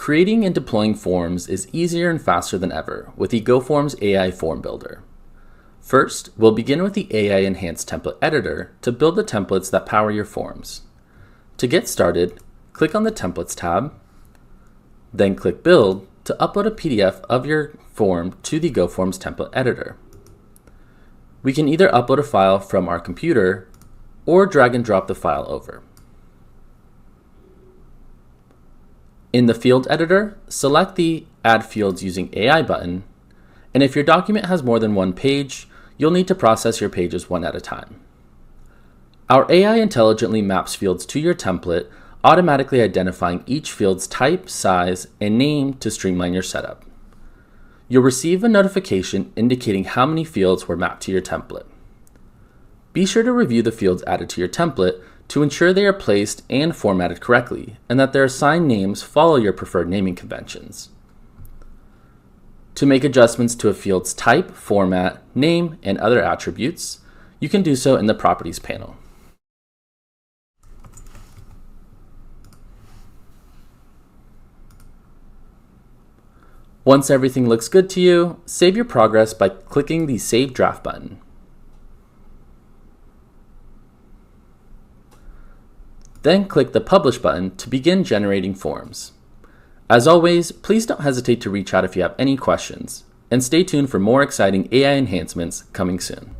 Creating and deploying forms is easier and faster than ever with the GoFormz AI Form Builder. First, we'll begin with the AI Enhanced Template Editor to build the templates that power your forms. To get started, click on the Templates tab, then click Build to upload a PDF of your form to the GoFormz Template Editor. We can either upload a file from our computer or drag and drop the file over. In the Field Editor, select the Add Fields Using AI button, and if your document has more than one page, you'll need to process your pages one at a time. Our AI intelligently maps fields to your template, automatically identifying each field's type, size, and name to streamline your setup. You'll receive a notification indicating how many fields were mapped to your template. Be sure to review the fields added to your template to ensure they are placed and formatted correctly, and that their assigned names follow your preferred naming conventions. To make adjustments to a field's type, format, name, and other attributes, you can do so in the Properties panel. Once everything looks good to you, save your progress by clicking the Save Draft button. Then click the Publish button to begin generating forms. As always, please don't hesitate to reach out if you have any questions, and stay tuned for more exciting AI enhancements coming soon.